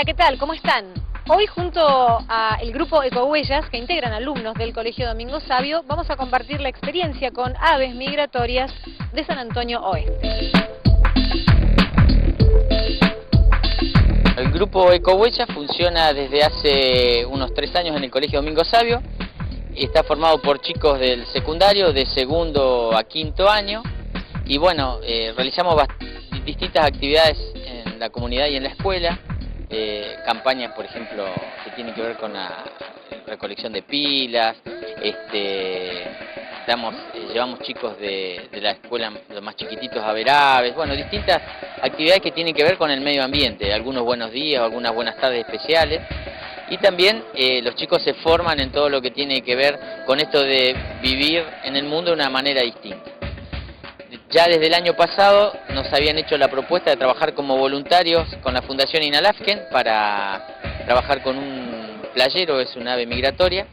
Hola, ¿qué tal? ¿Cómo están? Hoy junto al grupo Ecohuellas, que integran alumnos del Colegio Domingo Savio, vamos a compartir la experiencia con aves migratorias de San Antonio Oeste. El grupo Ecohuellas funciona desde hace unos 3 años en el Colegio Domingo Savio. Está formado por chicos del secundario, de segundo a quinto año. Y bueno, realizamos distintas actividades en la comunidad y en la escuela. Campañas, por ejemplo, que tienen que ver con la recolección de pilas. Llevamos chicos de la escuela, los más chiquititos, a ver aves. Bueno, distintas actividades que tienen que ver con el medio ambiente. Algunos buenos días, algunas buenas tardes especiales. Y también los chicos se forman en todo lo que tiene que ver con esto de vivir en el mundo de una manera distinta. Ya desde el año pasado nos habían hecho la propuesta de trabajar como voluntarios con la Fundación Inalafken para trabajar con un playero, es un ave migratoria,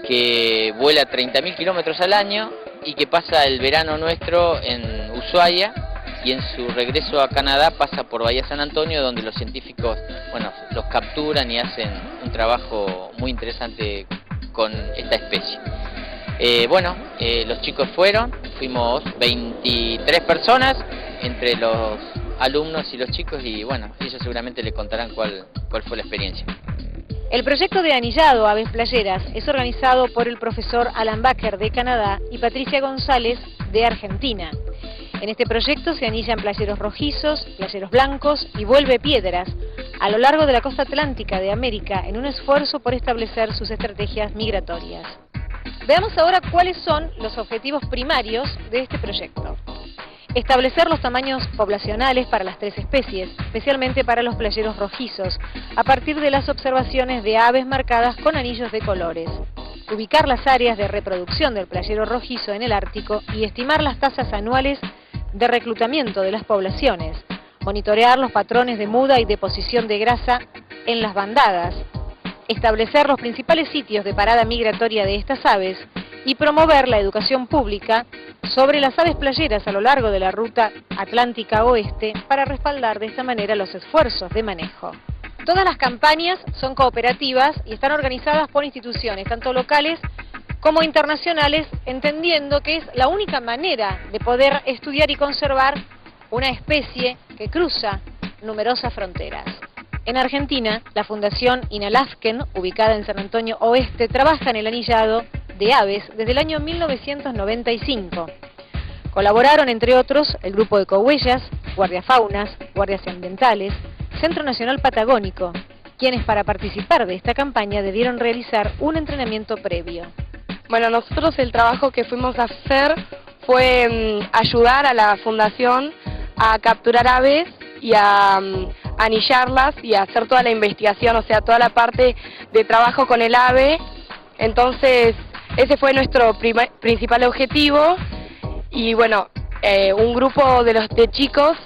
que vuela 30.000 kilómetros al año y que pasa el verano nuestro en Ushuaia y en su regreso a Canadá pasa por Bahía San Antonio, donde los científicos, bueno, los capturan y hacen un trabajo muy interesante con esta especie. Los chicos fuimos 23 personas entre los alumnos y los chicos y bueno, ellos seguramente le contarán cuál fue la experiencia. El proyecto de anillado Aves Playeras es organizado por el profesor Alan Baker de Canadá y Patricia González de Argentina. En este proyecto se anillan playeros rojizos, playeros blancos y vuelvepiedras a lo largo de la costa atlántica de América en un esfuerzo por establecer sus estrategias migratorias. Veamos ahora cuáles son los objetivos primarios de este proyecto. Establecer los tamaños poblacionales para las 3 especies, especialmente para los playeros rojizos, a partir de las observaciones de aves marcadas con anillos de colores. Ubicar las áreas de reproducción del playero rojizo en el Ártico y estimar las tasas anuales de reclutamiento de las poblaciones. Monitorear los patrones de muda y deposición de grasa en las bandadas. Establecer los principales sitios de parada migratoria de estas aves y promover la educación pública sobre las aves playeras a lo largo de la ruta atlántica oeste para respaldar de esta manera los esfuerzos de manejo. Todas las campañas son cooperativas y están organizadas por instituciones, tanto locales como internacionales, entendiendo que es la única manera de poder estudiar y conservar una especie que cruza numerosas fronteras. En Argentina, la Fundación Inalafken, ubicada en San Antonio Oeste, trabaja en el anillado de aves desde el año 1995. Colaboraron, entre otros, el Grupo Ecohuellas, Guardias Faunas, Guardias Ambientales, Centro Nacional Patagónico, quienes para participar de esta campaña debieron realizar un entrenamiento previo. Bueno, nosotros el trabajo que fuimos a hacer fue ayudar a la Fundación a capturar aves y a anillarlas y a hacer toda la investigación, o sea, toda la parte de trabajo con el ave. Entonces, ese fue nuestro principal objetivo y bueno, un grupo de chicos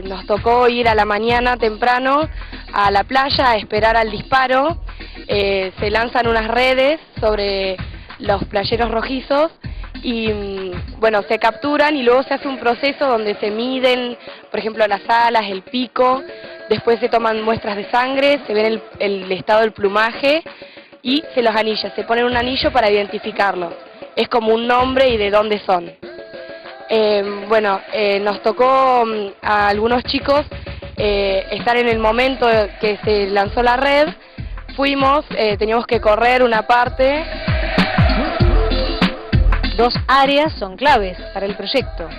nos tocó ir a la mañana temprano a la playa a esperar al disparo. Se lanzan unas redes sobre los playeros rojizos y bueno, se capturan y luego se hace un proceso donde se miden, por ejemplo, las alas, el pico, después se toman muestras de sangre, se ve el estado del plumaje y se los anilla, se pone un anillo para identificarlos. Es como un nombre y de dónde son. Nos tocó a algunos chicos estar en el momento que se lanzó la red, fuimos, teníamos que correr una parte. 2 áreas son claves para el proyecto: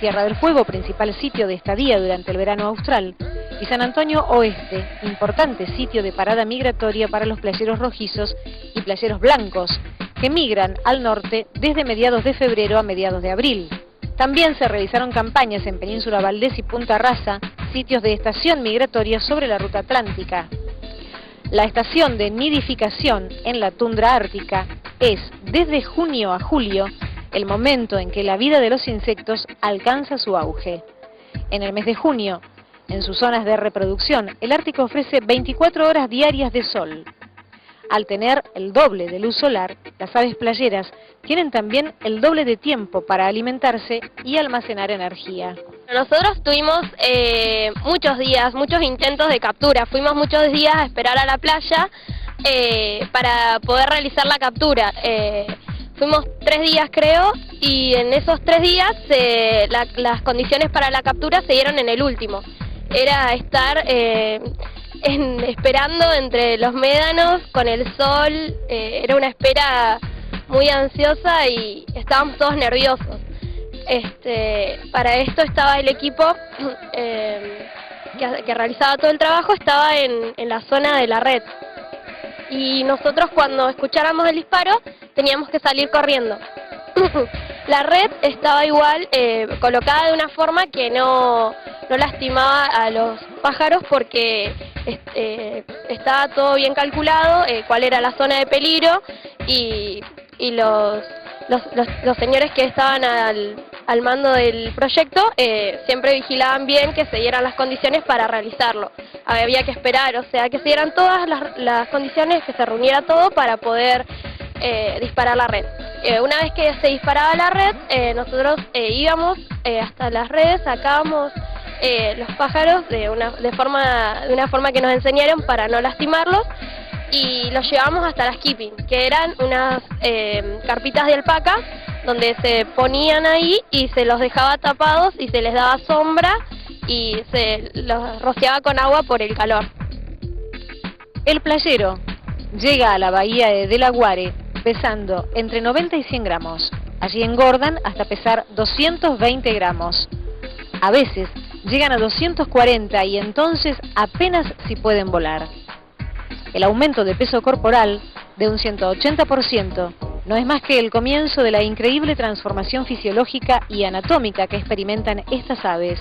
Tierra del Fuego, principal sitio de estadía durante el verano austral, y San Antonio Oeste, importante sitio de parada migratoria para los playeros rojizos y playeros blancos, que migran al norte desde mediados de febrero a mediados de abril. También se realizaron campañas en Península Valdés y Punta Rasa, sitios de estación migratoria sobre la ruta atlántica. La estación de nidificación en la tundra ártica es, desde junio a julio, el momento en que la vida de los insectos alcanza su auge. En el mes de junio, en sus zonas de reproducción, el Ártico ofrece 24 horas diarias de sol. Al tener el doble de luz solar, las aves playeras tienen también el doble de tiempo para alimentarse y almacenar energía. Nosotros tuvimos muchos días, muchos intentos de captura. Fuimos muchos días a esperar a la playa para poder realizar la captura. Fuimos 3 días creo, y en esos 3 días las condiciones para la captura se dieron en el último. Era estar esperando entre los médanos con el sol, era una espera muy ansiosa y estábamos todos nerviosos. Para esto estaba el equipo que realizaba todo el trabajo, estaba en la zona de la red. Y nosotros cuando escucháramos el disparo teníamos que salir corriendo. La red estaba igual colocada de una forma que no lastimaba a los pájaros porque estaba todo bien calculado, cuál era la zona de peligro y los señores que estaban al mando del proyecto siempre vigilaban bien que se dieran las condiciones para realizarlo. Había que esperar, o sea, que se dieran todas las condiciones, que se reuniera todo para poder disparar la red. Una vez que se disparaba la red, nosotros íbamos hasta las redes, sacábamos los pájaros de una forma que nos enseñaron para no lastimarlos, y los llevamos hasta las keeping, que eran unas carpitas de alpaca donde se ponían ahí y se los dejaba tapados y se les daba sombra y se los rociaba con agua por el calor. El playero llega a la bahía de Delaguare pesando entre 90 y 100 gramos. Allí engordan hasta pesar 220 gramos. A veces llegan a 240 y entonces apenas si pueden volar. El aumento de peso corporal de un 180% no es más que el comienzo de la increíble transformación fisiológica y anatómica que experimentan estas aves.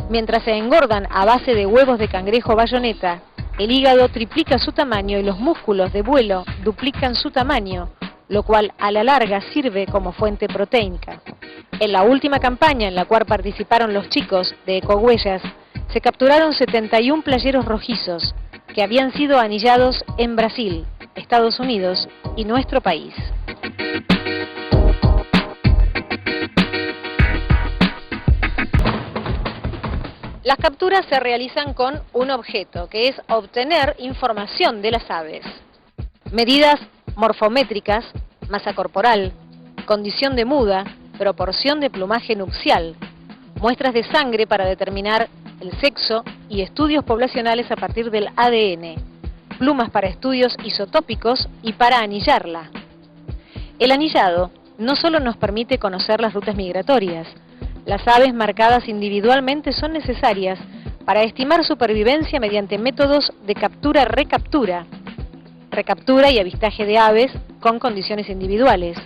Mientras se engordan a base de huevos de cangrejo bayoneta, el hígado triplica su tamaño y los músculos de vuelo duplican su tamaño, lo cual a la larga sirve como fuente proteínica. En la última campaña en la cual participaron los chicos de Ecohuellas, se capturaron 71 playeros rojizos que habían sido anillados en Brasil, Estados Unidos y nuestro país. Las capturas se realizan con un objeto, que es obtener información de las aves. Medidas morfométricas, masa corporal, condición de muda, proporción de plumaje nupcial, muestras de sangre para determinar el sexo y estudios poblacionales a partir del ADN, plumas para estudios isotópicos y para anillarla. El anillado no solo nos permite conocer las rutas migratorias. Las aves marcadas individualmente son necesarias para estimar supervivencia mediante métodos de captura-recaptura, recaptura y avistaje de aves con condiciones individuales,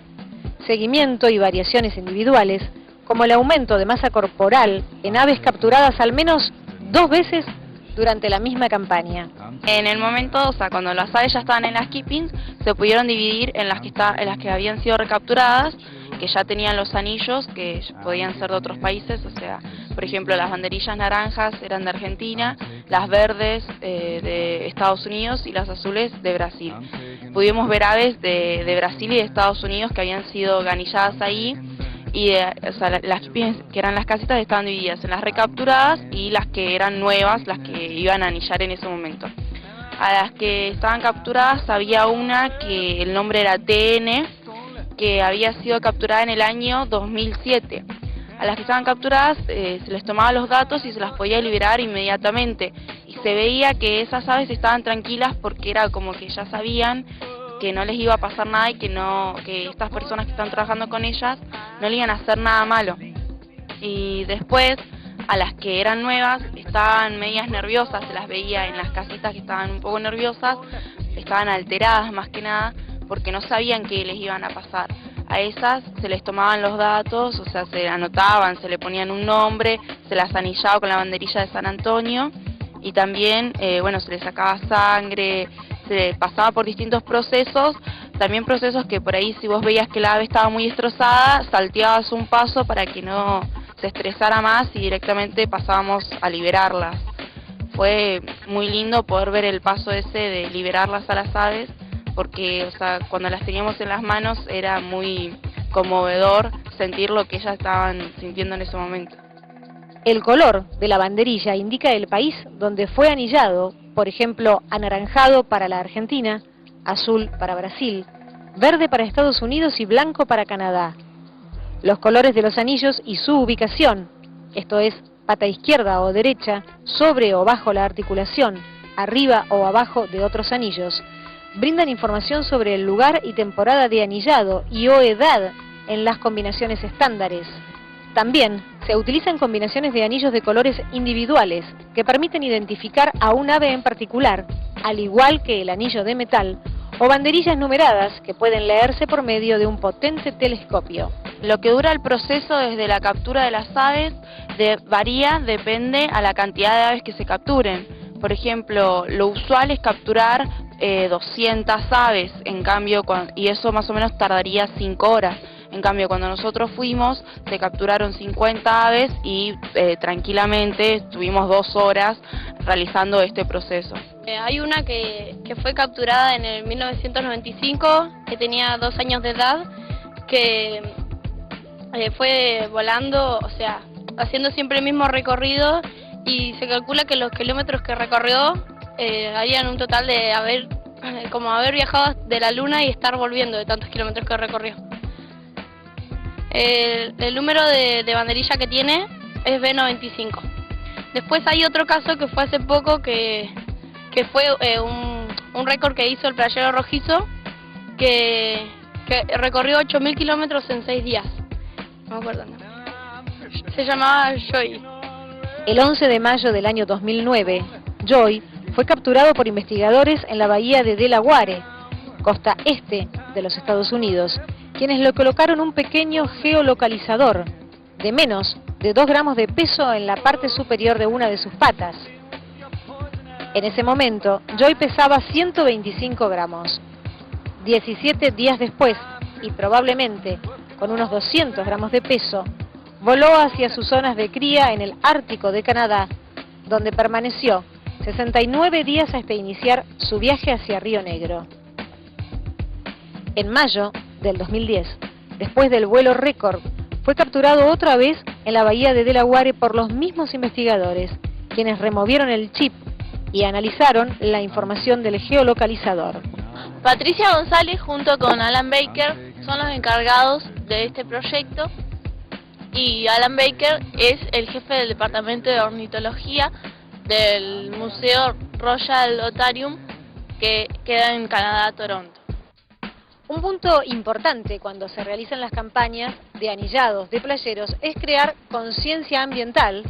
seguimiento y variaciones individuales, como el aumento de masa corporal en aves capturadas al menos 2 veces durante la misma campaña. En el momento, o sea, cuando las aves ya estaban en las keepings, se pudieron dividir en las que habían sido recapturadas, que ya tenían los anillos, que podían ser de otros países, o sea, por ejemplo, las banderillas naranjas eran de Argentina, las verdes de Estados Unidos y las azules de Brasil. Pudimos ver aves de Brasil y de Estados Unidos que habían sido ganilladas ahí, y o sea, las que eran las casitas estaban divididas en las recapturadas y las que eran nuevas, las que iban a anillar en ese momento. A las que estaban capturadas había una que el nombre era TN, que había sido capturada en el año 2007. A las que estaban capturadas se les tomaba los datos y se las podía liberar inmediatamente. Y se veía que esas aves estaban tranquilas porque era como que ya sabían que no les iba a pasar nada y que estas personas que están trabajando con ellas no le iban a hacer nada malo. Y después, a las que eran nuevas, estaban medias nerviosas, se las veía en las casitas que estaban un poco nerviosas, estaban alteradas más que nada, porque no sabían qué les iban a pasar. A esas se les tomaban los datos, o sea, se anotaban, se le ponían un nombre, se las anillaba con la banderilla de San Antonio, y también, bueno, se les sacaba sangre, se pasaba por distintos procesos, también procesos que por ahí si vos veías que la ave estaba muy destrozada, salteabas un paso para que no se estresara más y directamente pasábamos a liberarlas. Fue muy lindo poder ver el paso ese de liberarlas a las aves, porque, o sea, cuando las teníamos en las manos era muy conmovedor sentir lo que ellas estaban sintiendo en ese momento. El color de la banderilla indica el país donde fue anillado, por ejemplo, anaranjado para la Argentina, azul para Brasil, verde para Estados Unidos y blanco para Canadá. Los colores de los anillos y su ubicación, esto es, pata izquierda o derecha, sobre o bajo la articulación, arriba o abajo de otros anillos, brindan información sobre el lugar y temporada de anillado y o edad en las combinaciones estándares. También se utilizan combinaciones de anillos de colores individuales que permiten identificar a un ave en particular, al igual que el anillo de metal, o banderillas numeradas que pueden leerse por medio de un potente telescopio. Lo que dura el proceso desde la captura de las aves varía, depende a la cantidad de aves que se capturen. Por ejemplo, lo usual es capturar 200 aves, en cambio, y eso más o menos tardaría 5 horas. En cambio, cuando nosotros fuimos, se capturaron 50 aves y tranquilamente estuvimos 2 horas realizando este proceso. Hay una que fue capturada en el 1995, que tenía 2 años de edad, que fue volando, o sea, haciendo siempre el mismo recorrido, y se calcula que los kilómetros que recorrió harían un total de haber viajado de la Luna y estar volviendo de tantos kilómetros que recorrió. El número de banderilla que tiene es B95. Después hay otro caso que fue hace poco que fue un récord que hizo el playero rojizo que recorrió 8.000 kilómetros en 6 días. No me acuerdo, ¿no? Se llamaba Joy. El 11 de mayo del año 2009, Joy fue capturado por investigadores en la bahía de Delaware, costa este de los Estados Unidos, quienes le colocaron un pequeño geolocalizador de menos de 2 gramos de peso en la parte superior de una de sus patas. En ese momento, Joy pesaba 125 gramos. 17 días después, y probablemente con unos 200 gramos de peso, voló hacia sus zonas de cría en el Ártico de Canadá, donde permaneció 69 días hasta iniciar su viaje hacia Río Negro. En mayo del 2010, después del vuelo récord, fue capturado otra vez en la bahía de Delaware por los mismos investigadores, quienes removieron el chip y analizaron la información del geolocalizador. Patricia González junto con Alan Baker son los encargados de este proyecto, y Alan Baker es el jefe del departamento de ornitología del Museo Royal Otarium, que queda en Canadá, Toronto. Un punto importante cuando se realizan las campañas de anillados de playeros es crear conciencia ambiental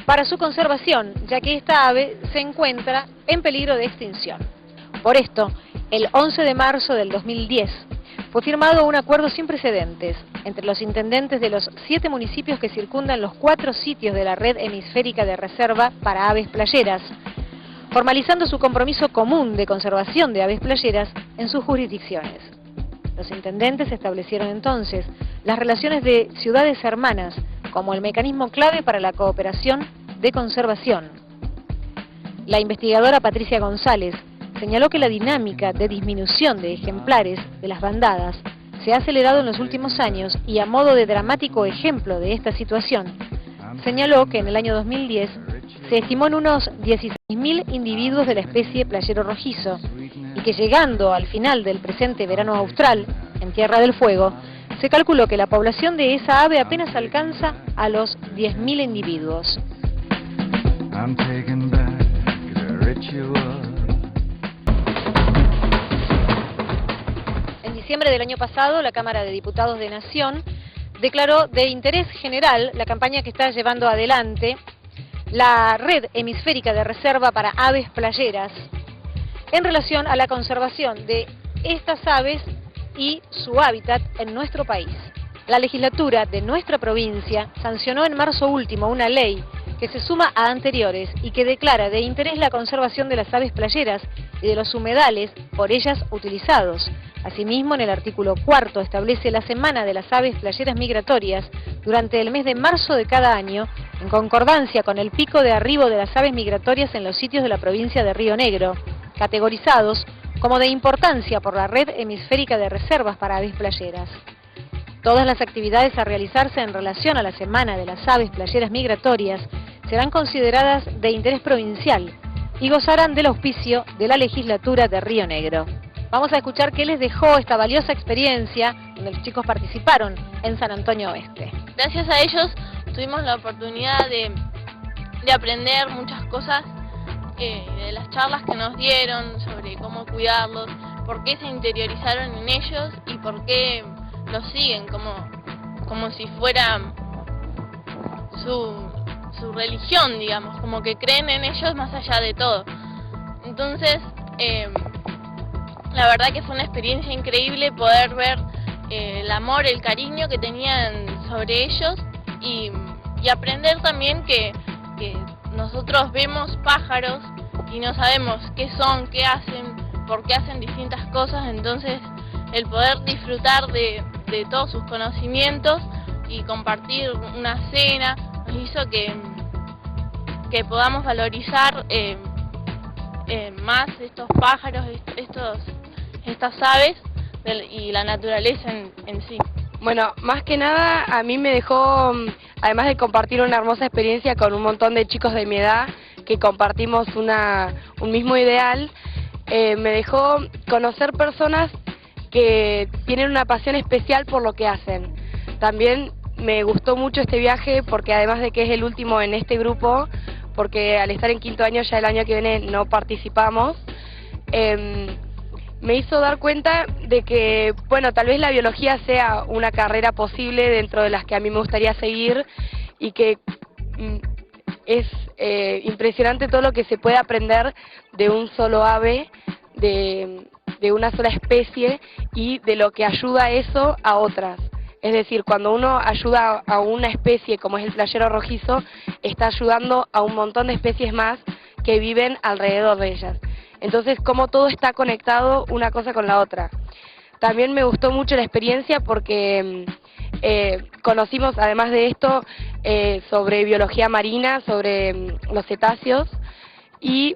para su conservación, ya que esta ave se encuentra en peligro de extinción. Por esto, el 11 de marzo del 2010 fue firmado un acuerdo sin precedentes entre los intendentes de los 7 municipios que circundan los 4 sitios de la red hemisférica de reserva para aves playeras, formalizando su compromiso común de conservación de aves playeras en sus jurisdicciones. Los intendentes establecieron entonces las relaciones de ciudades hermanas como el mecanismo clave para la cooperación de conservación. La investigadora Patricia González señaló que la dinámica de disminución de ejemplares de las bandadas se ha acelerado en los últimos años y, a modo de dramático ejemplo de esta situación, señaló que en el año 2010 se estimó en unos 16.000 individuos de la especie playero rojizo y que, llegando al final del presente verano austral, en Tierra del Fuego, se calculó que la población de esa ave apenas alcanza a los 10.000 individuos. En diciembre del año pasado, la Cámara de Diputados de Nación declaró de interés general la campaña que está llevando adelante la Red Hemisférica de Reserva para Aves Playeras en relación a la conservación de estas aves y su hábitat en nuestro país. La legislatura de nuestra provincia sancionó en marzo último una ley que se suma a anteriores y que declara de interés la conservación de las aves playeras y de los humedales por ellas utilizados. Asimismo, en el artículo 4 establece la Semana de las Aves Playeras Migratorias durante el mes de marzo de cada año, en concordancia con el pico de arribo de las aves migratorias en los sitios de la provincia de Río Negro, categorizados como de importancia por la red hemisférica de reservas para aves playeras. Todas las actividades a realizarse en relación a la Semana de las Aves Playeras Migratorias serán consideradas de interés provincial y gozarán del auspicio de la legislatura de Río Negro. Vamos a escuchar qué les dejó esta valiosa experiencia donde los chicos participaron en San Antonio Oeste. Gracias a ellos tuvimos la oportunidad de aprender muchas cosas de las charlas que nos dieron sobre cómo cuidarlos, por qué se interiorizaron en ellos y por qué los siguen como si fuera su religión, digamos, como que creen en ellos más allá de todo. Entonces, la verdad que fue una experiencia increíble poder ver el amor, el cariño que tenían sobre ellos y aprender también que nosotros vemos pájaros y no sabemos qué son, qué hacen, por qué hacen distintas cosas. Entonces el poder disfrutar de todos sus conocimientos y compartir una cena nos hizo que podamos valorizar más estos pájaros, estas aves y la naturaleza en sí. Bueno, más que nada a mí me dejó, además de compartir una hermosa experiencia con un montón de chicos de mi edad que compartimos un mismo ideal, me dejó conocer personas que tienen una pasión especial por lo que hacen. También me gustó mucho este viaje porque además de que es el último en este grupo, porque al estar en quinto año ya el año que viene no participamos, me hizo dar cuenta de que, bueno, tal vez la biología sea una carrera posible dentro de las que a mí me gustaría seguir y que es impresionante todo lo que se puede aprender de un solo ave, de una sola especie y de lo que ayuda eso a otras. Es decir, cuando uno ayuda a una especie como es el playero rojizo, está ayudando a un montón de especies más que viven alrededor de ellas. Entonces, cómo todo está conectado una cosa con la otra. También me gustó mucho la experiencia porque conocimos, además de esto, sobre biología marina, sobre los cetáceos y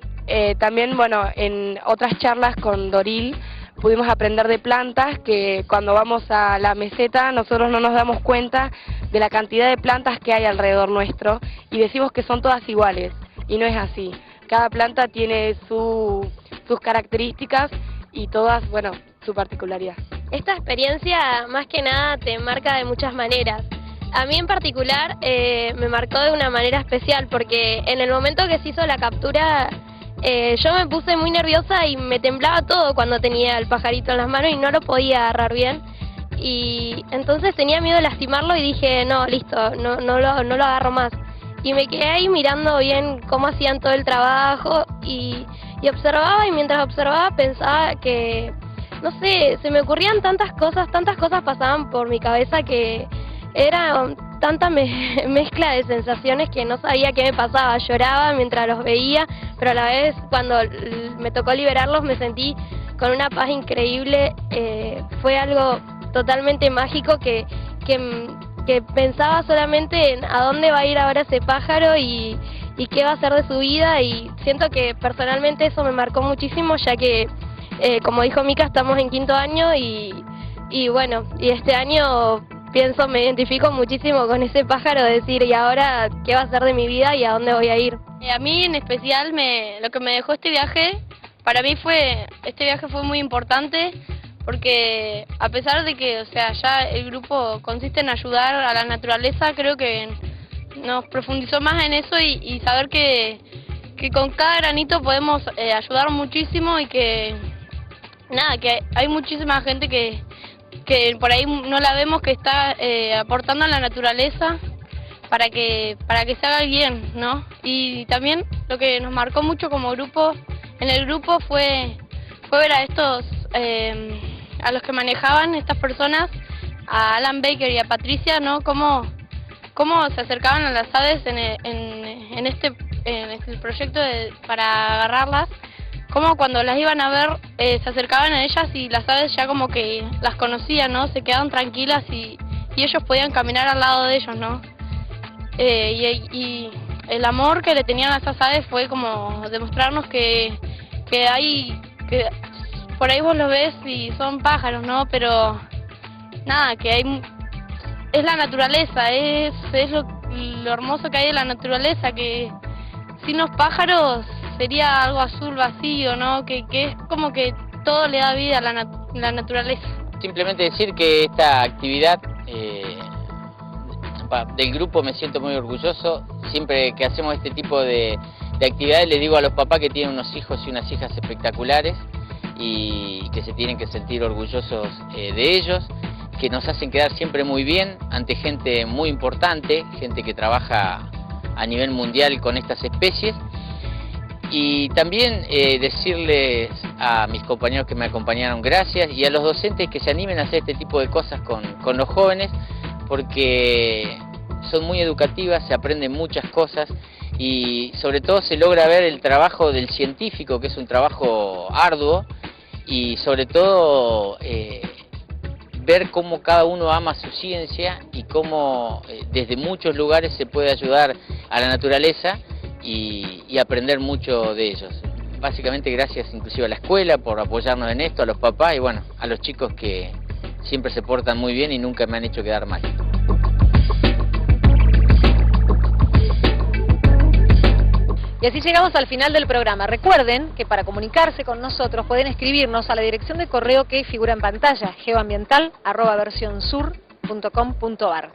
también, bueno, en otras charlas con Doril pudimos aprender de plantas que cuando vamos a la meseta nosotros no nos damos cuenta de la cantidad de plantas que hay alrededor nuestro y decimos que son todas iguales y no es así. Cada planta tiene sus características y todas, bueno, su particularidad. Esta experiencia más que nada te marca de muchas maneras. A mí en particular me marcó de una manera especial porque en el momento que se hizo la captura yo me puse muy nerviosa y me temblaba todo cuando tenía el pajarito en las manos y no lo podía agarrar bien. Y entonces tenía miedo de lastimarlo y dije, no, listo, no lo agarro más. Y me quedé ahí mirando bien cómo hacían todo el trabajo y observaba, y mientras observaba pensaba que, no sé, se me ocurrían tantas cosas pasaban por mi cabeza que era tanta mezcla de sensaciones que no sabía qué me pasaba. Lloraba mientras los veía, pero a la vez cuando me tocó liberarlos me sentí con una paz increíble. Fue algo totalmente mágico que pensaba solamente en a dónde va a ir ahora ese pájaro y qué va a hacer de su vida, y siento que personalmente eso me marcó muchísimo, ya que como dijo Mica, estamos en quinto año y bueno, y este año pienso, me identifico muchísimo con ese pájaro, de decir, ¿y ahora qué va a ser de mi vida y a dónde voy a ir? A mí en especial lo que me dejó este viaje, para mí este viaje fue muy importante, porque a pesar de que, o sea, ya el grupo consiste en ayudar a la naturaleza, creo que nos profundizó más en eso y saber que con cada granito podemos ayudar muchísimo y que hay muchísima gente que por ahí no la vemos, que está aportando a la naturaleza para que se haga bien, ¿no? Y también lo que nos marcó mucho como grupo, en el grupo fue ver a estos, a los que manejaban estas personas, a Alan Baker y a Patricia, ¿no? Cómo se acercaban a las aves en este proyecto para agarrarlas. Como cuando las iban a ver, se acercaban a ellas y las aves ya como que las conocían, ¿no? Se quedaban tranquilas y ellos podían caminar al lado de ellos, ¿no? Y el amor que le tenían a esas aves fue como demostrarnos que por ahí vos lo ves y son pájaros, ¿no? Pero nada, que hay, es la naturaleza, es lo hermoso que hay de la naturaleza, que sin los pájaros sería algo azul vacío, ¿no? Que es como que todo le da vida a la naturaleza. Simplemente decir que esta actividad del grupo me siento muy orgulloso. Siempre que hacemos este tipo de actividades les digo a los papás que tienen unos hijos y unas hijas espectaculares y que se tienen que sentir orgullosos de ellos, que nos hacen quedar siempre muy bien ante gente muy importante, gente que trabaja a nivel mundial con estas especies. Y también decirles a mis compañeros que me acompañaron gracias y a los docentes que se animen a hacer este tipo de cosas con los jóvenes, porque son muy educativas, se aprenden muchas cosas y sobre todo se logra ver el trabajo del científico, que es un trabajo arduo, y sobre todo ver cómo cada uno ama su ciencia y cómo desde muchos lugares se puede ayudar a la naturaleza y aprender mucho de ellos. Básicamente gracias inclusive a la escuela por apoyarnos en esto, a los papás y bueno, a los chicos que siempre se portan muy bien y nunca me han hecho quedar mal. Y así llegamos al final del programa. Recuerden que para comunicarse con nosotros pueden escribirnos a la dirección de correo que figura en pantalla, geoambiental@versionsur.com.ar.